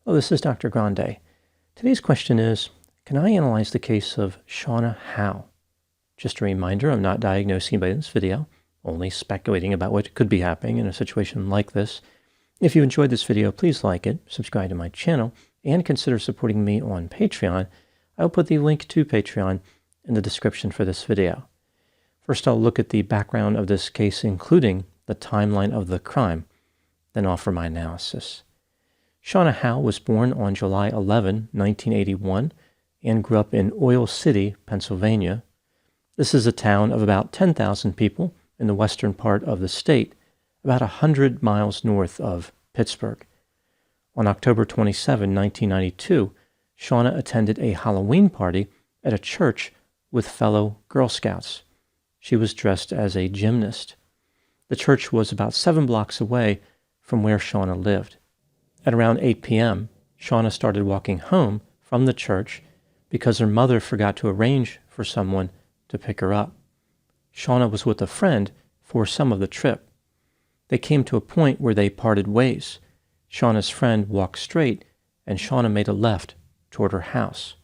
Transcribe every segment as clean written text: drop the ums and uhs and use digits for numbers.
Hello, this is Dr. Grande. Today's question is, can I analyze the case of Shauna Howe? Just a reminder, I'm not diagnosing anybody in this video, only speculating about what could be happening in a situation like this. If you enjoyed this video, please like it, subscribe to my channel, and consider supporting me on Patreon. I'll put the link to Patreon in the description for this video. First, I'll look at the background of this case, including the timeline of the crime, then offer my analysis. Shauna Howe was born on July 11, 1981, and grew up in Oil City, Pennsylvania. This is a town of about 10,000 people in the western part of the state, about 100 miles north of Pittsburgh. On October 27, 1992, Shauna attended a Halloween party at a church with fellow Girl Scouts. She was dressed as a gymnast. The church was about 7 blocks away from where Shauna lived. At around 8 p.m., Shauna started walking home from the church because her mother forgot to arrange for someone to pick her up. Shauna was with a friend for some of the trip. They came to a point where they parted ways. Shauna's friend walked straight, and Shauna made a left toward her house.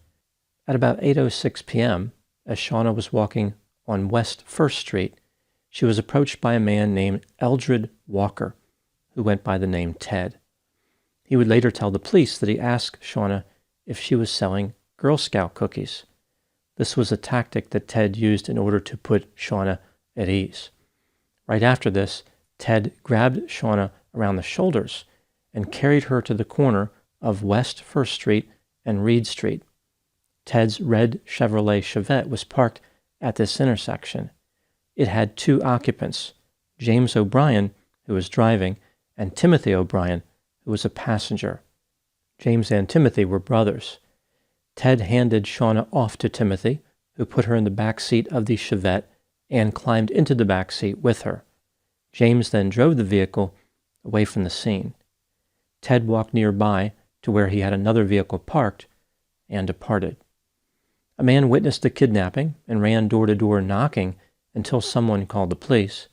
At about 8:06 p.m., as Shauna was walking on West 1st Street, she was approached by a man named Eldred Walker, who went by the name Ted. He would later tell the police that he asked Shauna if she was selling Girl Scout cookies. This was a tactic that Ted used in order to put Shauna at ease. Right after this, Ted grabbed Shauna around the shoulders and carried her to the corner of West 1st Street and Reed Street. Ted's red Chevrolet Chevette was parked at this intersection. It had 2 occupants, James O'Brien, who was driving, and Timothy O'Brien, who was a passenger. James and Timothy were brothers. Ted handed Shauna off to Timothy, who put her in the back seat of the Chevette and climbed into the back seat with her. James then drove the vehicle away from the scene. Ted walked nearby to where he had another vehicle parked and departed. A man witnessed the kidnapping and ran door-to-door knocking until someone called the police.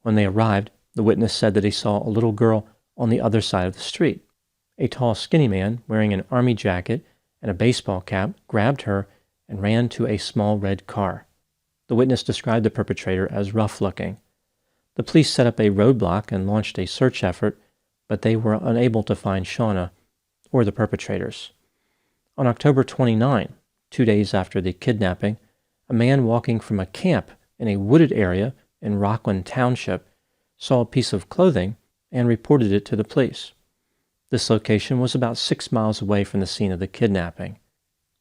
When they arrived, the witness said that he saw a little girl on the other side of the street. A tall, skinny man wearing an army jacket and a baseball cap grabbed her and ran to a small red car. The witness described the perpetrator as rough-looking. The police set up a roadblock and launched a search effort, but they were unable to find Shauna or the perpetrators. On October 29, 2 days after the kidnapping, a man walking from a camp in a wooded area in Rockland Township saw a piece of clothing and reported it to the police. This location was about 6 miles away from the scene of the kidnapping.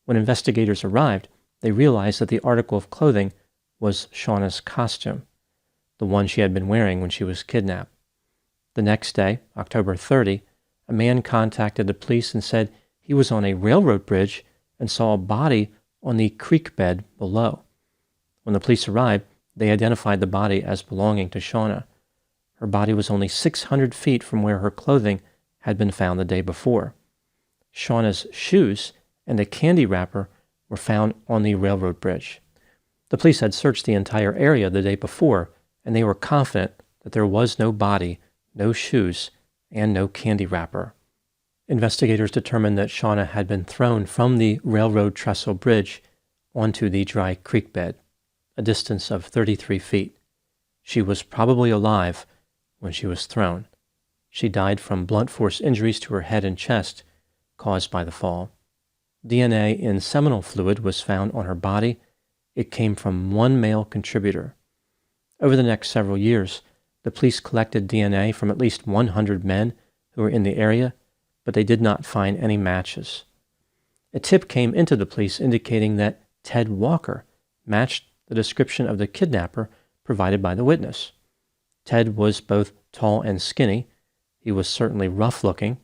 When investigators arrived, they realized that the article of clothing was Shauna's costume, the one she had been wearing when she was kidnapped. The next day, October 30, a man contacted the police and said he was on a railroad bridge and saw a body on the creek bed below. When the police arrived, they identified the body as belonging to Shauna. Her body was only 600 feet from where her clothing had been found the day before. Shauna's shoes and a candy wrapper were found on the railroad bridge. The police had searched the entire area the day before, and they were confident that there was no body, no shoes, and no candy wrapper. Investigators determined that Shauna had been thrown from the railroad trestle bridge onto the dry creek bed, a distance of 33 feet. She was probably alive when she was thrown. She died from blunt force injuries to her head and chest caused by the fall. DNA in seminal fluid was found on her body. It came from one male contributor. Over the next several years, the police collected DNA from at least 100 men who were in the area, but they did not find any matches. A tip came into the police indicating that Ted Walker matched the description of the kidnapper provided by the witness. Ted was both tall and skinny. He was certainly rough-looking,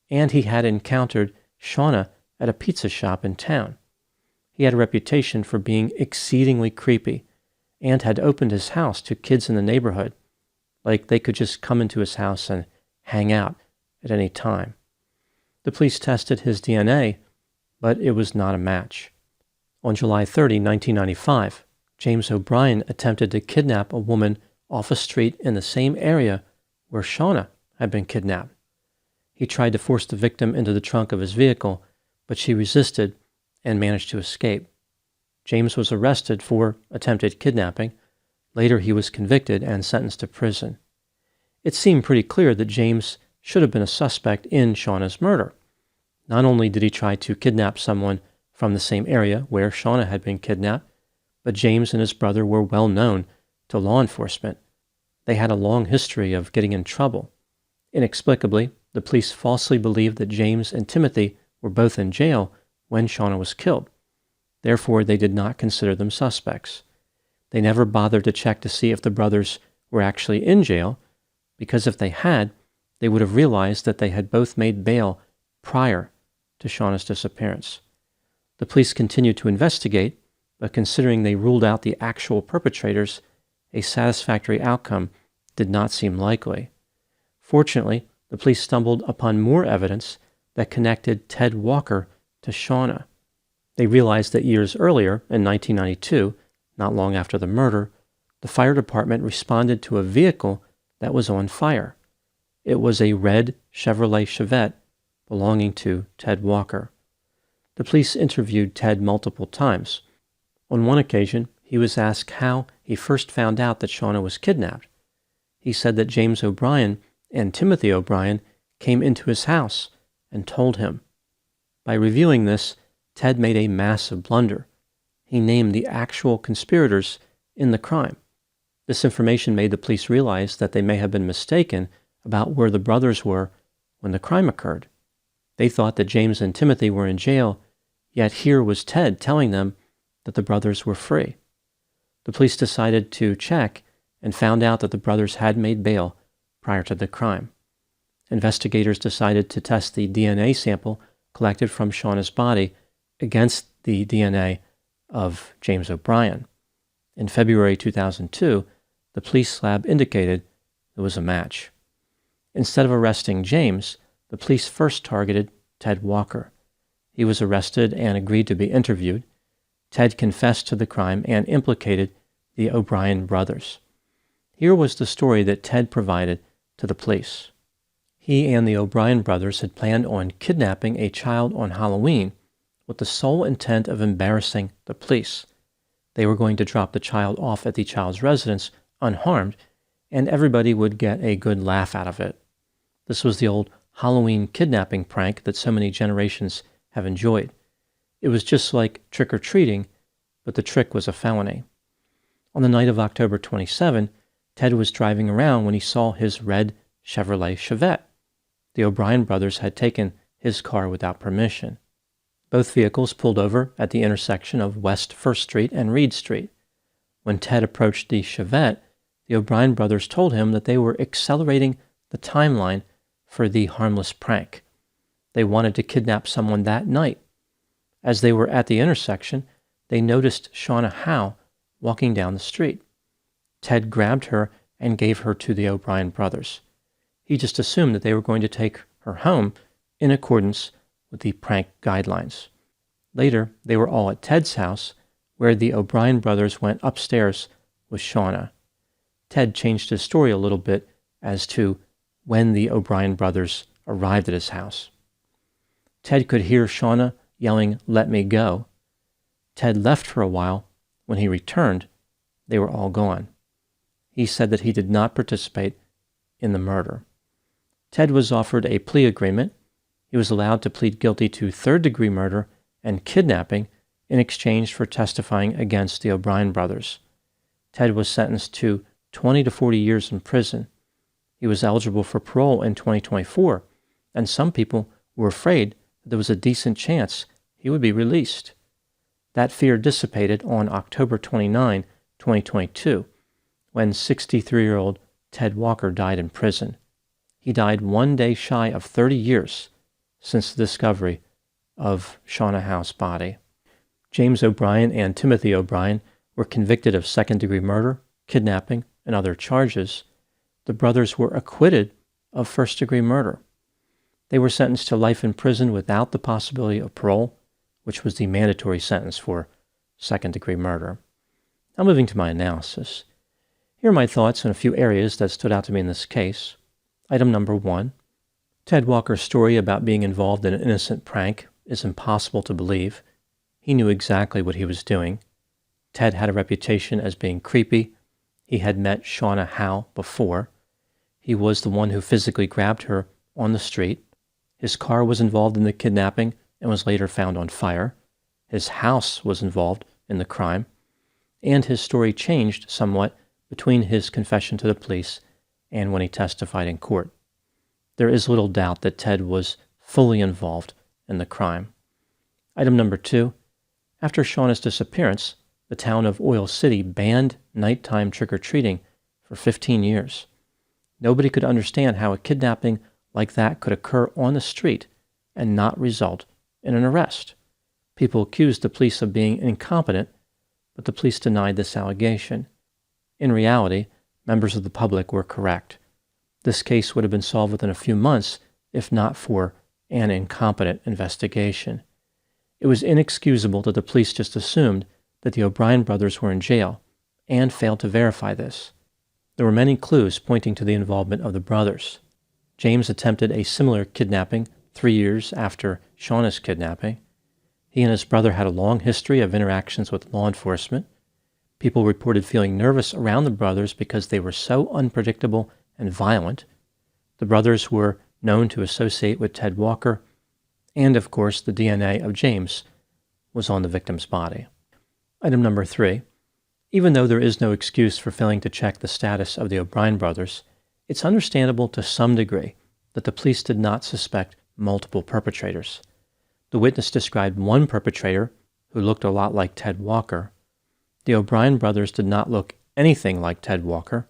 and he had encountered Shauna at a pizza shop in town. He had a reputation for being exceedingly creepy and had opened his house to kids in the neighborhood, like they could just come into his house and hang out at any time. The police tested his DNA, but it was not a match. On July 30, 1995, James O'Brien attempted to kidnap a woman off a street in the same area where Shauna had been kidnapped. He tried to force the victim into the trunk of his vehicle, but she resisted and managed to escape. James was arrested for attempted kidnapping. Later, he was convicted and sentenced to prison. It seemed pretty clear that James should have been a suspect in Shauna's murder. Not only did he try to kidnap someone from the same area where Shauna had been kidnapped, but James and his brother were well known to law enforcement. They had a long history of getting in trouble. Inexplicably, the police falsely believed that James and Timothy were both in jail when Shauna was killed. Therefore, they did not consider them suspects. They never bothered to check to see if the brothers were actually in jail, because if they had, they would have realized that they had both made bail prior to Shauna's disappearance. The police continued to investigate, but considering they ruled out the actual perpetrators, a satisfactory outcome did not seem likely. Fortunately, the police stumbled upon more evidence that connected Ted Walker to Shauna. They realized that years earlier, in 1992, not long after the murder, the fire department responded to a vehicle that was on fire. It was a red Chevrolet Chevette belonging to Ted Walker. The police interviewed Ted multiple times. On one occasion, he was asked how he first found out that Shauna was kidnapped. He said that James O'Brien and Timothy O'Brien came into his house and told him. By reviewing this, Ted made a massive blunder. He named the actual conspirators in the crime. This information made the police realize that they may have been mistaken about where the brothers were when the crime occurred. They thought that James and Timothy were in jail, yet here was Ted telling them that the brothers were free. The police decided to check and found out that the brothers had made bail prior to the crime. Investigators decided to test the DNA sample collected from Shauna's body against the DNA of James O'Brien. In February 2002, the police lab indicated there was a match. Instead of arresting James, the police first targeted Ted Walker. He was arrested and agreed to be interviewed. Ted confessed to the crime and implicated the O'Brien brothers. Here was the story that Ted provided to the police. He and the O'Brien brothers had planned on kidnapping a child on Halloween with the sole intent of embarrassing the police. They were going to drop the child off at the child's residence unharmed, and everybody would get a good laugh out of it. This was the old Halloween kidnapping prank that so many generations have enjoyed. It was just like trick-or-treating, but the trick was a felony. On the night of October 27, Ted was driving around when he saw his red Chevrolet Chevette. The O'Brien brothers had taken his car without permission. Both vehicles pulled over at the intersection of West 1st Street and Reed Street. When Ted approached the Chevette, the O'Brien brothers told him that they were accelerating the timeline for the harmless prank. They wanted to kidnap someone that night. As they were at the intersection, they noticed Shauna Howe walking down the street. Ted grabbed her and gave her to the O'Brien brothers. He just assumed that they were going to take her home in accordance with the prank guidelines. Later, they were all at Ted's house, where the O'Brien brothers went upstairs with Shauna. Ted changed his story a little bit as to when the O'Brien brothers arrived at his house. Ted could hear Shauna yelling, "Let me go." Ted left for a while. When he returned, they were all gone. He said that he did not participate in the murder. Ted was offered a plea agreement. He was allowed to plead guilty to third-degree murder and kidnapping in exchange for testifying against the O'Brien brothers. Ted was sentenced to 20 to 40 years in prison. He was eligible for parole in 2024, and some people were afraid that there was a decent chance he would be released. That fear dissipated on October 29, 2022, when 63-year-old Ted Walker died in prison. He died one day shy of 30 years since the discovery of Shauna Howe's body. James O'Brien and Timothy O'Brien were convicted of second-degree murder, kidnapping, and other charges. The brothers were acquitted of first-degree murder. They were sentenced to life in prison without the possibility of parole, which was the mandatory sentence for second-degree murder. Now moving to my analysis. Here are my thoughts on a few areas that stood out to me in this case. Item number 1. Ted Walker's story about being involved in an innocent prank is impossible to believe. He knew exactly what he was doing. Ted had a reputation as being creepy. He had met Shauna Howe before. He was the one who physically grabbed her on the street. His car was involved in the kidnapping and was later found on fire. His house was involved in the crime. And his story changed somewhat between his confession to the police and when he testified in court. There is little doubt that Ted was fully involved in the crime. Item number 2. After Shauna's disappearance, the town of Oil City banned nighttime trick-or-treating for 15 years. Nobody could understand how a kidnapping like that could occur on the street and not result in an arrest. People accused the police of being incompetent, but the police denied this allegation. In reality, members of the public were correct. This case would have been solved within a few months if not for an incompetent investigation. It was inexcusable that the police just assumed that the O'Brien brothers were in jail and failed to verify this. There were many clues pointing to the involvement of the brothers. James attempted a similar kidnapping 3 years after Shauna's kidnapping. He and his brother had a long history of interactions with law enforcement. People reported feeling nervous around the brothers because they were so unpredictable and violent. The brothers were known to associate with Ted Walker, and of course the DNA of James was on the victim's body. Item number 3. Even though there is no excuse for failing to check the status of the O'Brien brothers, it's understandable to some degree that the police did not suspect multiple perpetrators. The witness described one perpetrator who looked a lot like Ted Walker. The O'Brien brothers did not look anything like Ted Walker.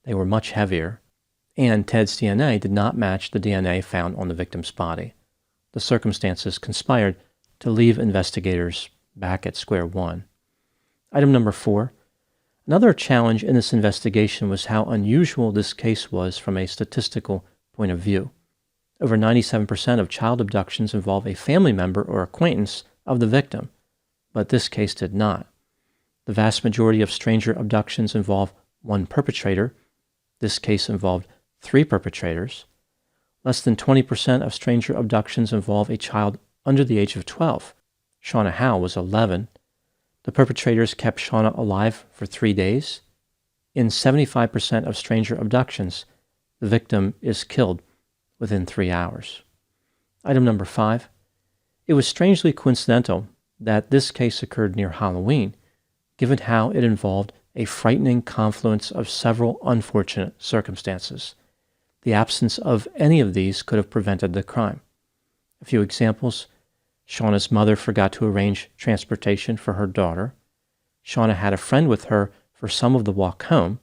They were much heavier. And Ted's DNA did not match the DNA found on the victim's body. The circumstances conspired to leave investigators back at square one. Item number 4. Another challenge in this investigation was how unusual this case was from a statistical point of view. Over 97% of child abductions involve a family member or acquaintance of the victim, but this case did not. The vast majority of stranger abductions involve one perpetrator. This case involved 3 perpetrators. Less than 20% of stranger abductions involve a child under the age of 12. Shauna Howe was 11. The perpetrators kept Shauna alive for 3 days. In 75% of stranger abductions, the victim is killed within 3 hours. Item number 5. It was strangely coincidental that this case occurred near Halloween, given how it involved a frightening confluence of several unfortunate circumstances. The absence of any of these could have prevented the crime. A few examples. Shauna's mother forgot to arrange transportation for her daughter. Shauna had a friend with her for some of the walk home.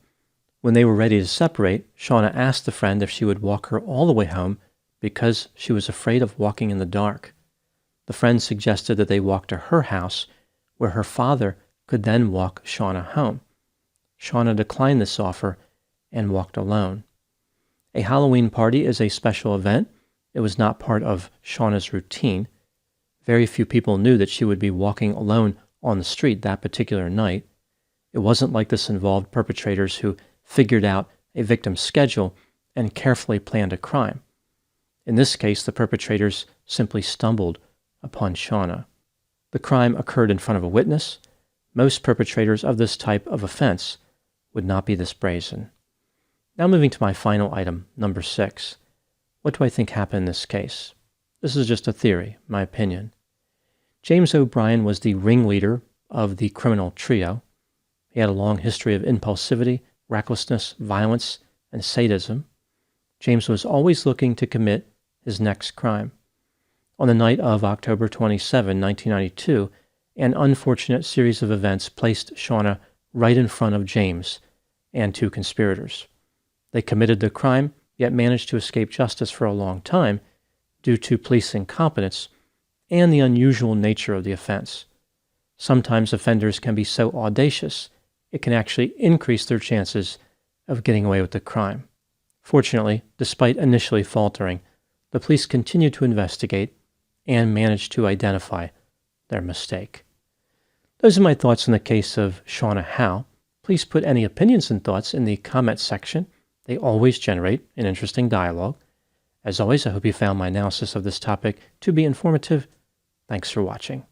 When they were ready to separate, Shauna asked the friend if she would walk her all the way home because she was afraid of walking in the dark. The friend suggested that they walk to her house, where her father could then walk Shauna home. Shauna declined this offer and walked alone. A Halloween party is a special event. It was not part of Shauna's routine. Very few people knew that she would be walking alone on the street that particular night. It wasn't like this involved perpetrators who figured out a victim's schedule and carefully planned a crime. In this case, the perpetrators simply stumbled upon Shauna. The crime occurred in front of a witness. Most perpetrators of this type of offense would not be this brazen. Now moving to my final item, number 6. What do I think happened in this case? This is just a theory, my opinion. James O'Brien was the ringleader of the criminal trio. He had a long history of impulsivity, recklessness, violence, and sadism. James was always looking to commit his next crime. On the night of October 27, 1992, an unfortunate series of events placed Shauna right in front of James and 2 conspirators. They committed the crime, yet managed to escape justice for a long time due to police incompetence and the unusual nature of the offense. Sometimes offenders can be so audacious, it can actually increase their chances of getting away with the crime. Fortunately, despite initially faltering, the police continued to investigate and managed to identify their mistake. Those are my thoughts on the case of Shauna Howe. Please put any opinions and thoughts in the comments section. They always generate an interesting dialogue. As always, I hope you found my analysis of this topic to be informative. Thanks for watching.